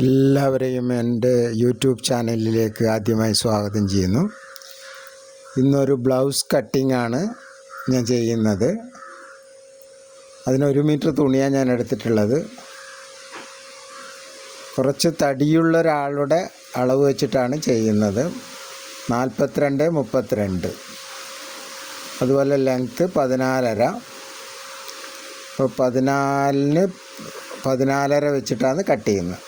എല്ലാവരെയും എൻ്റെ യൂട്യൂബ് ചാനലിലേക്ക് ആദ്യമായി സ്വാഗതം ചെയ്യുന്നു. ഇന്നൊരു ബ്ലൗസ് കട്ടിംഗ് ആണ് ഞാൻ ചെയ്യുന്നത്. അതിന് 1 മീറ്റർ തുണിയാണ് ഞാൻ എടുത്തിട്ടുള്ളത്. കുറച്ച് തടിയുള്ള ഒരാളുടെ അളവ് വെച്ചിട്ടാണ് ചെയ്യുന്നത്. 42, 32. അതുപോലെ ലെങ്ത്ത് 14.5. അപ്പോൾ 14-ന് 14.5 വെച്ചിട്ടാണ് കട്ട് ചെയ്യുന്നത്.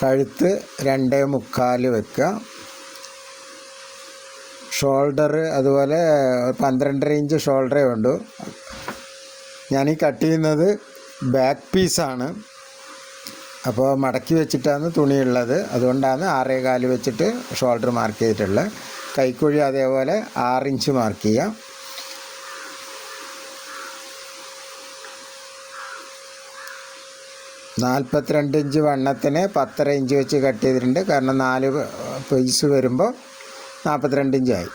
കഴുത്ത് 2.25 വെക്കുക. ഷോൾഡർ അതുപോലെ 12.5 ഇഞ്ച് ഷോൾഡറേ ഉള്ളൂ. ഞാനീ കട്ട് ചെയ്യുന്നത് ബാക്ക് പീസാണ്. അപ്പോൾ മടക്കി വെച്ചിട്ടാണ് തുണിയുള്ളത്. അതുകൊണ്ടാണ് 6.25 വെച്ചിട്ട് ഷോൾഡർ മാർക്ക് ചെയ്തിട്ടുള്ളത്. കൈക്കുഴി അതേപോലെ 6 ഇഞ്ച് മാർക്ക് ചെയ്യാം. (42 ഇഞ്ച് വണ്ണത്തിന് 10.5 ഇഞ്ച് വെച്ച് കട്ട് ചെയ്തിട്ടുണ്ട്. കാരണം 4 പീസ് വരുമ്പോൾ 42 ഇഞ്ചായി.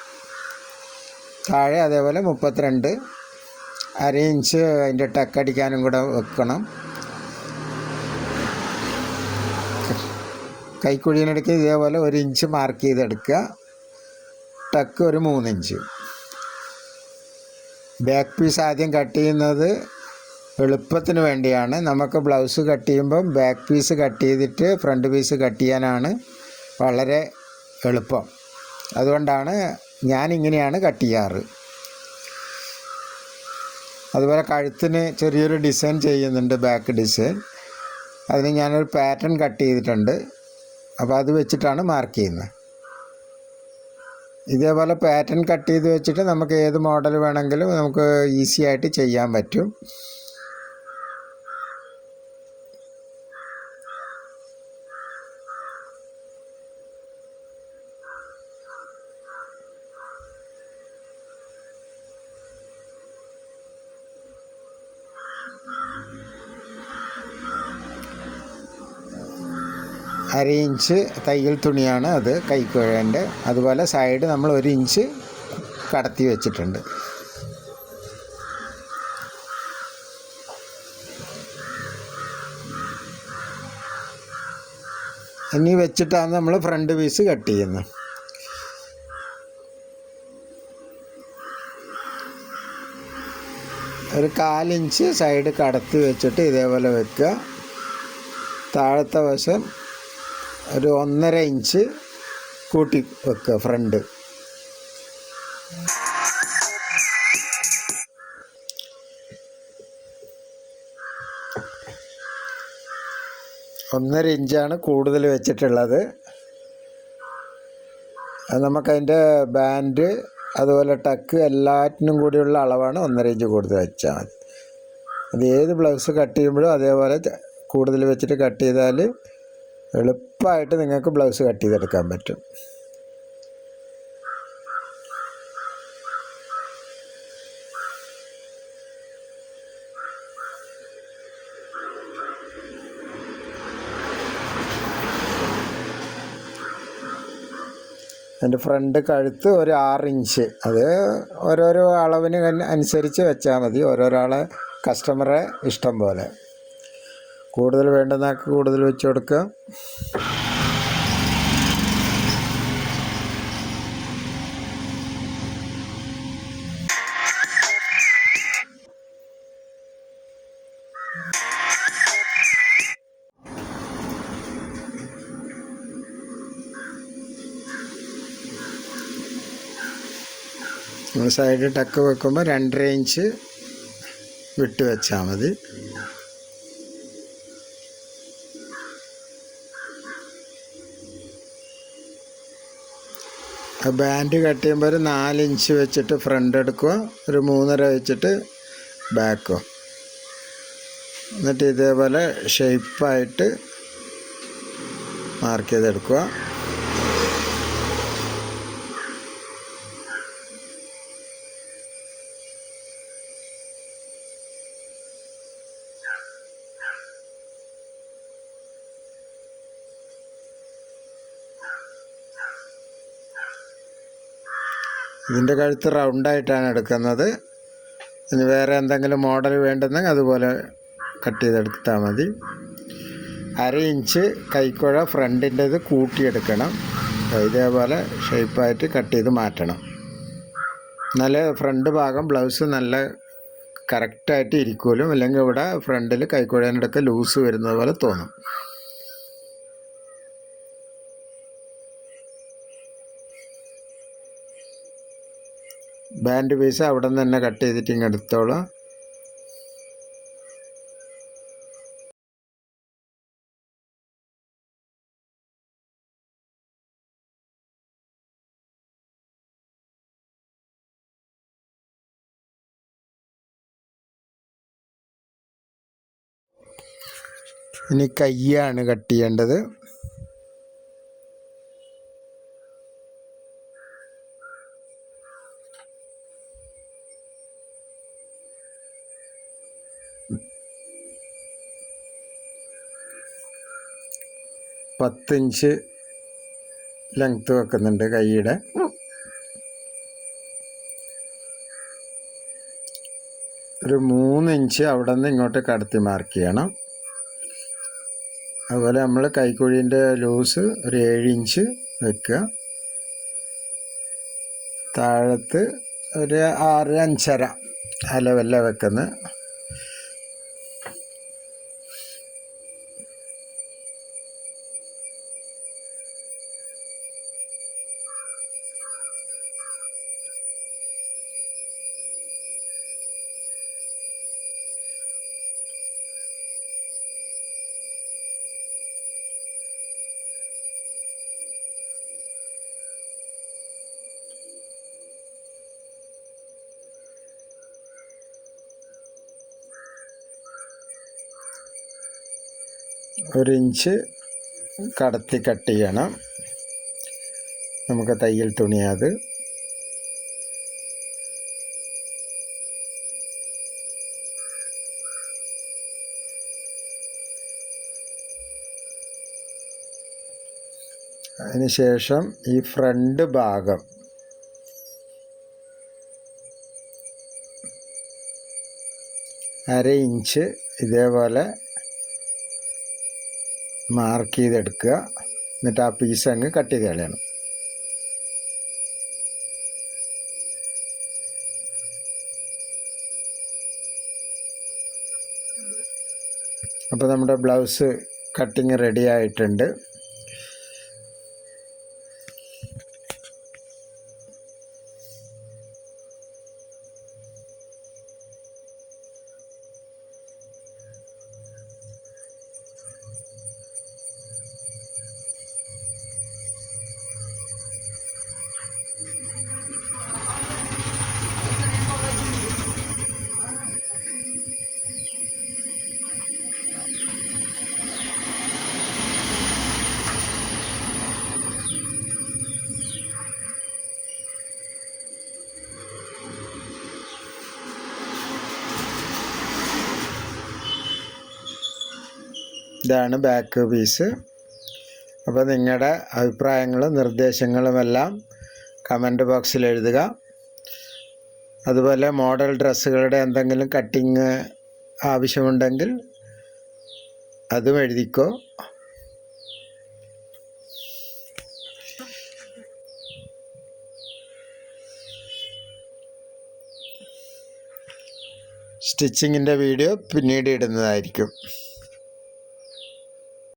താഴെ അതേപോലെ 32, അര ഇഞ്ച് അതിൻ്റെ ടക്കടിക്കാനും കൂടെ വെക്കണം. കൈക്കുഴീനിടയ്ക്ക് ഇതേപോലെ 1 ഇഞ്ച് മാർക്ക് ചെയ്തെടുക്കുക. ടക്ക് ഒരു 3 ഇഞ്ച്. ബാക്ക് പീസ് ആദ്യം കട്ട് ചെയ്യുന്നത് എളുപ്പത്തിന് വേണ്ടിയാണ്. നമുക്ക് ബ്ലൗസ് കട്ട് ചെയ്യുമ്പം ബാക്ക് പീസ് കട്ട് ചെയ്തിട്ട് ഫ്രണ്ട് പീസ് കട്ട് ചെയ്യാനാണ് വളരെ എളുപ്പം. അതുകൊണ്ടാണ് ഞാനിങ്ങനെയാണ് കട്ട് ചെയ്യാറ്. അതുപോലെ കഴുത്തിന് ചെറിയൊരു ഡിസൈൻ ചെയ്യുന്നുണ്ട്, ബാക്ക് ഡിസൈൻ. അതിന് ഞാനൊരു പാറ്റേൺ കട്ട് ചെയ്തിട്ടുണ്ട്. അപ്പോൾ അത് വെച്ചിട്ടാണ് മാർക്ക് ചെയ്യുന്നത്. ഇതേപോലെ പാറ്റേൺ കട്ട് ചെയ്ത് വെച്ചിട്ട് നമുക്ക് ഏത് മോഡൽ വേണമെങ്കിലും നമുക്ക് ഈസി ആയിട്ട് ചെയ്യാൻ പറ്റും. അര ഇഞ്ച് തയ്യൽ തുണിയാണ് അത്, കൈക്കുഴേൻ്റെ. അതുപോലെ സൈഡ് നമ്മൾ 1 ഇഞ്ച് കടത്തി വെച്ചിട്ടുണ്ട്. ഇനി വെച്ചിട്ടാണ് നമ്മൾ ഫ്രണ്ട് പീസ് കട്ട് ചെയ്യുന്നത്. ഒരു 1/4 ഇഞ്ച് സൈഡ് കടത്തി വെച്ചിട്ട് ഇതേപോലെ വെക്കുക. താഴത്തെ വശം ഒരു 1.5 ഇഞ്ച് കൂട്ടി വെക്കുക. ഫ്രണ്ട് 1.5 ഇഞ്ചാണ് കൂടുതൽ വെച്ചിട്ടുള്ളത്. അത് നമുക്കതിൻ്റെ ബാൻഡ് അതുപോലെ ടക്ക് എല്ലാറ്റിനും കൂടിയുള്ള അളവാണ് 1.5 ഇഞ്ച് കൂടുതൽ വെച്ചാൽ മതി. അത് ഏത് ബ്ലൗസ് കട്ട് ചെയ്യുമ്പോഴും അതേപോലെ കൂടുതൽ വെച്ചിട്ട് കട്ട് ചെയ്താൽ എളുപ്പമായിട്ട് നിങ്ങൾക്ക് ബ്ലൗസ് കട്ട് ചെയ്തെടുക്കാൻ പറ്റും. അതിൻ്റെ ഫ്രണ്ട് കഴുത്ത് ഒരു 6 ഇഞ്ച്. അത് ഓരോരോ അളവിന് അനുസരിച്ച് വെച്ചാൽ മതി. ഓരോരാളെ കസ്റ്റമറെ ഇഷ്ടം പോലെ. കൂടുതൽ വേണ്ടുന്നതൊക്കെ കൂടുതൽ വെച്ച് കൊടുക്കുക. സൈഡ് ടക്ക് വെക്കുമ്പോൾ 2.5 ഇഞ്ച് വിട്ട് വെച്ചാൽ മതി. ബാൻഡ് കട്ട് ചെയ്യുമ്പോൾ ഒരു 4 ഇഞ്ച് വെച്ചിട്ട് ഫ്രണ്ട് എടുക്കുക, ഒരു 3.5 വെച്ചിട്ട് ബാക്കോ. എന്നിട്ട് ഇതേപോലെ ഷേപ്പായിട്ട് മാർക്ക് ചെയ്തെടുക്കുക. ഇതിൻ്റെ കഴുത്ത് റൗണ്ടായിട്ടാണ് എടുക്കുന്നത്. ഇനി വേറെ എന്തെങ്കിലും മോഡൽ വേണ്ടുന്നെങ്കിൽ അതുപോലെ കട്ട് ചെയ്തെടുത്താൽ മതി. 1/2 ഇഞ്ച് കൈക്കുഴ ഫ്രണ്ടിൻ്റെത് കൂട്ടിയെടുക്കണം. ഇതേപോലെ ഷേപ്പായിട്ട് കട്ട് ചെയ്ത് മാറ്റണം. നല്ല ഫ്രണ്ട് ഭാഗം ബ്ലൗസ് നല്ല കറക്റ്റായിട്ട് ഇരിക്കുമല്ലോ. അല്ലെങ്കിൽ ഇവിടെ ഫ്രണ്ടിൽ കൈക്കുഴേൻ്റെ ഒക്കെ ലൂസ് വരുന്നത് പോലെ തോന്നും. ബാൻഡ് പീസ് അവിടെ നിന്ന് തന്നെ കട്ട് ചെയ്തിട്ട് ഇങ്ങ് എടുത്തോളാം. ഇനി കയ്യാണ് കട്ട് ചെയ്യേണ്ടത്. പത്തിഞ്ച് ലെങ്ത്ത് വെക്കുന്നുണ്ട് കൈയുടെ. ഒരു 3 ഇഞ്ച് അവിടെ നിന്ന് ഇങ്ങോട്ട് കടത്തി മാർക്ക് ചെയ്യണം. അതുപോലെ നമ്മൾ കൈക്കുഴീൻ്റെ ലൂസ് ഒരു 7 ഇഞ്ച് വെക്കുക. താഴത്ത് ഒരു 6, 5.5 ആ ലെവലിലാണ് വെക്കുന്നത്. ഒരു ഇഞ്ച് കടത്തി കട്ട് ചെയ്യണം. നമുക്ക് തയ്യൽ തുണിയത്. അതിനുശേഷം ഈ ഫ്രണ്ട് ഭാഗം അര ഇഞ്ച് ഇതേപോലെ മാർക്ക് ചെയ്തെടുക്കുക. എന്നിട്ട് ആ പീസ് അങ്ങ് കട്ട് ചെയ്ത് കളയണം. അപ്പോൾ നമ്മുടെ ബ്ലൗസ് കട്ടിങ് റെഡി ആയിട്ടുണ്ട്. ഇതാണ് ബാക്ക് പീസ്. അപ്പോൾ നിങ്ങളുടെ അഭിപ്രായങ്ങളും നിർദ്ദേശങ്ങളുമെല്ലാം കമൻറ്റ് ബോക്സിൽ എഴുതുക. അതുപോലെ മോഡൽ ഡ്രസ്സുകളുടെ എന്തെങ്കിലും കട്ടിങ് ആവശ്യമുണ്ടെങ്കിൽ അതും എഴുതിക്കോ. സ്റ്റിച്ചിങ്ങിൻ്റെ വീഡിയോ പിന്നീട് ഇടുന്നതായിരിക്കും.